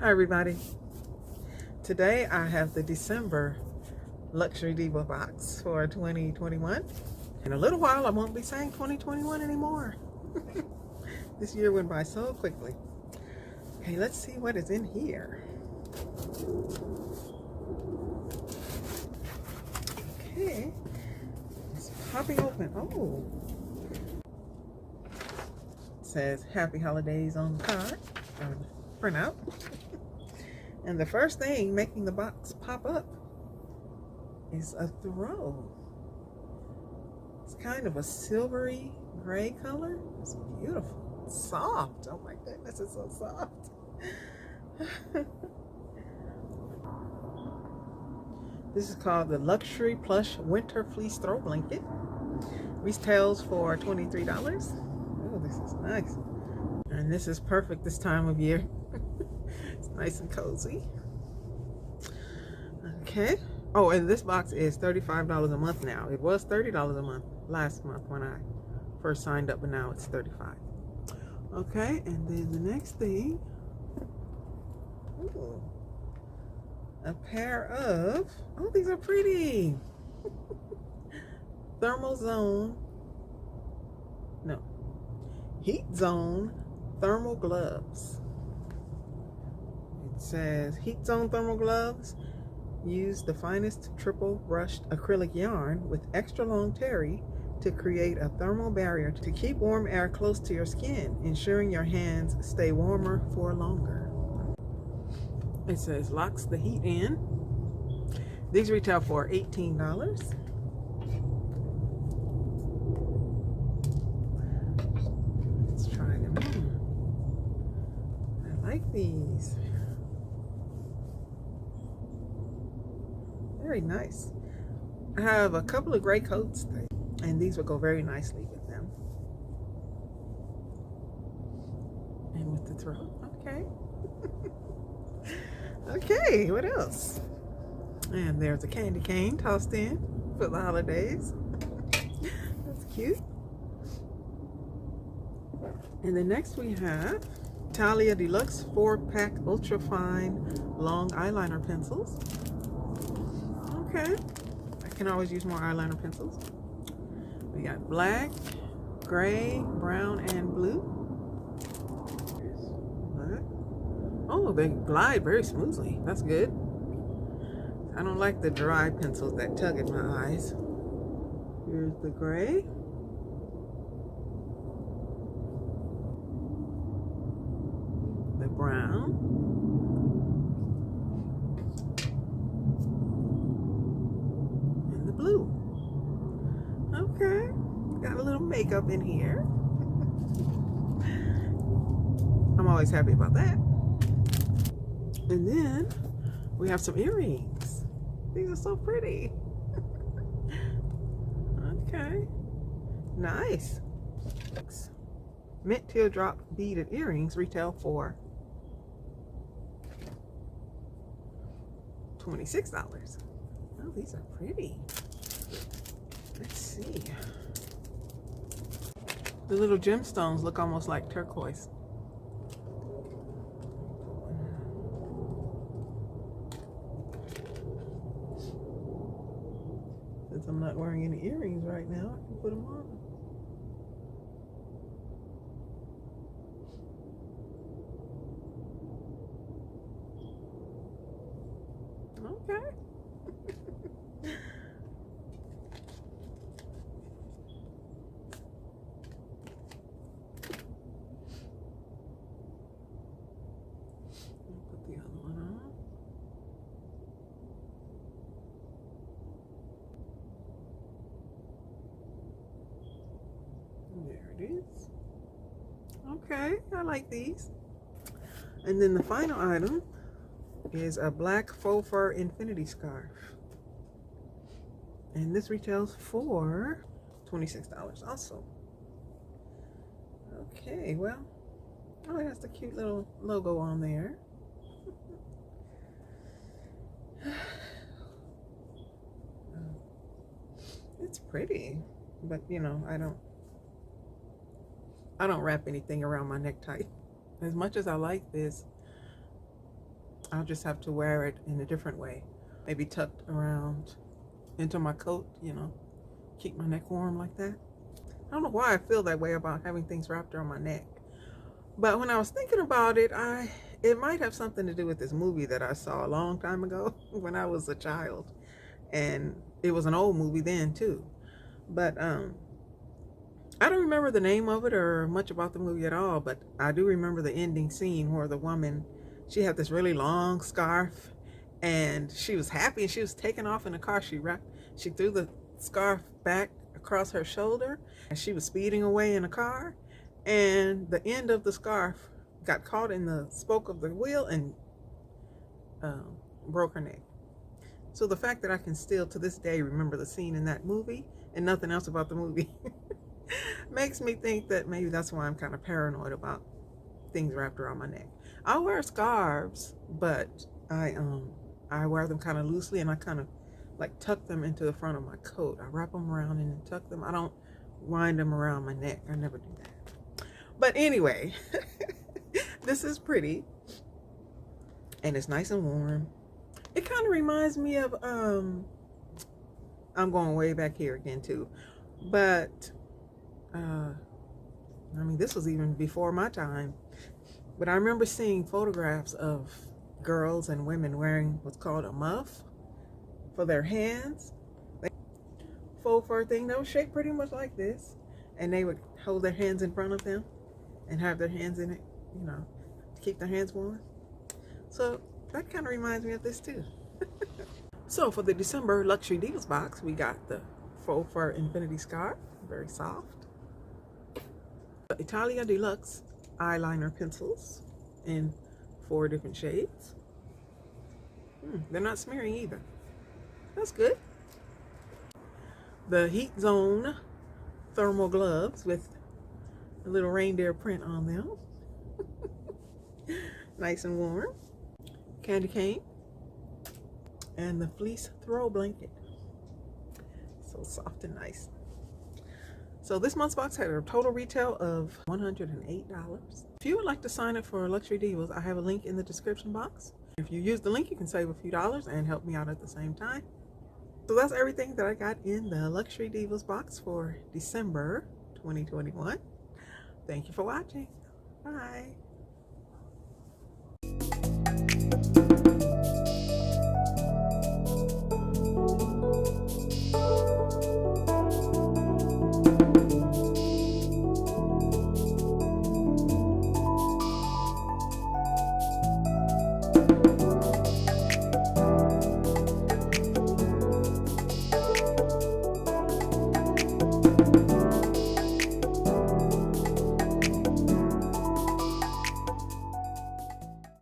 Hi everybody. Today I have the December Luxury Diva box for 2021. In a little while I won't be saying 2021 anymore. This year went by so quickly. Okay, let's see what is in here. Okay, it's popping open. Oh, it says Happy Holidays on the card, on the printout. And the first thing making the box pop up is a throw. It's kind of a silvery gray color. It's beautiful. It's soft. Oh my goodness, it's so soft. This is called the Luxury Plush Winter Fleece Throw Blanket. Retails for $23. Oh, this is nice. And this is perfect this time of year. It's nice and cozy. Okay. Oh, and this box is $35 a month now. It was $30 a month last month when I first signed up, but now it's $35. Okay, and then the next thing. Ooh, a pair of, oh, these are pretty. Heat zone thermal gloves. It says heat zone thermal gloves. Use the finest triple brushed acrylic yarn with extra long terry to create a thermal barrier to keep warm air close to your skin, ensuring your hands stay warmer for longer. It says locks the heat in. These retail for $18. Let's try them on. I like these. Very nice. I have a couple of gray coats, and these will go very nicely with them. And with the throw. Okay. Okay, what else? And there's a candy cane tossed in for the holidays. That's cute. And then next we have Italia Deluxe 4-pack ultra fine long eyeliner pencils. Okay, I can always use more eyeliner pencils. We got black, gray, brown, and blue. Black. Oh, they glide very smoothly. That's good. I don't like the dry pencils that tug at my eyes. Here's the gray. The brown. And the blue. Okay, got a little makeup in here. I'm always happy about that. And then we have some earrings. These are so pretty. Okay, nice. Mint teardrop beaded earrings retail for $26. Oh, these are pretty. Let's see. The little gemstones look almost like turquoise. Since I'm not wearing any earrings right now, I can put them on. Okay. Put the other one on. There it is. Okay, I like these. And then the final item is a black faux fur infinity scarf. And this retails for $26 also. Okay, well, oh, it has the cute little logo on there. It's pretty, but you know, I don't wrap anything around my necktie. As much as I like this, I'll just have to wear it in a different way. Maybe tucked around into my coat, you know, keep my neck warm like that. I don't know why I feel that way about having things wrapped around my neck. But when I was thinking about it, it might have something to do with this movie that I saw a long time ago when I was a child. And it was an old movie then too. But I don't remember the name of it or much about the movie at all, but I do remember the ending scene where the woman, she had this really long scarf and she was happy and she was taking off in the car. She threw the scarf back across her shoulder and she was speeding away in the car, and the end of the scarf got caught in the spoke of the wheel and broke her neck. So the fact that I can still to this day remember the scene in that movie and nothing else about the movie makes me think that maybe that's why I'm kind of paranoid about things wrapped around my neck. I wear scarves, but I wear them kind of loosely, and I kind of like tuck them into the front of my coat. I wrap them around and tuck them. I don't wind them around my neck. I never do that. But anyway, this is pretty, and it's nice and warm. It kind of reminds me of I'm going way back here again too, but I mean, this was even before my time, but I remember seeing photographs of girls and women wearing what's called a muff for their hands. Faux fur thing that was shaped pretty much like this, and they would hold their hands in front of them and have their hands in it, you know, to keep their hands warm. So that kind of reminds me of this too. So for the December Luxury Divas box, we got the faux fur infinity scarf, very soft. The Italia Deluxe eyeliner pencils in 4 different shades. They're not smearing either. That's good. The Heat Zone thermal gloves with a little reindeer print on them. Nice and warm. Candy cane. And the Fleece throw blanket. So soft and nice. So this month's box had a total retail of $108. If you would like to sign up for Luxury Divas, I have a link in the description box. If you use the link, you can save a few dollars and help me out at the same time. So that's everything that I got in the Luxury Divas box for December 2021. Thank you for watching. Bye.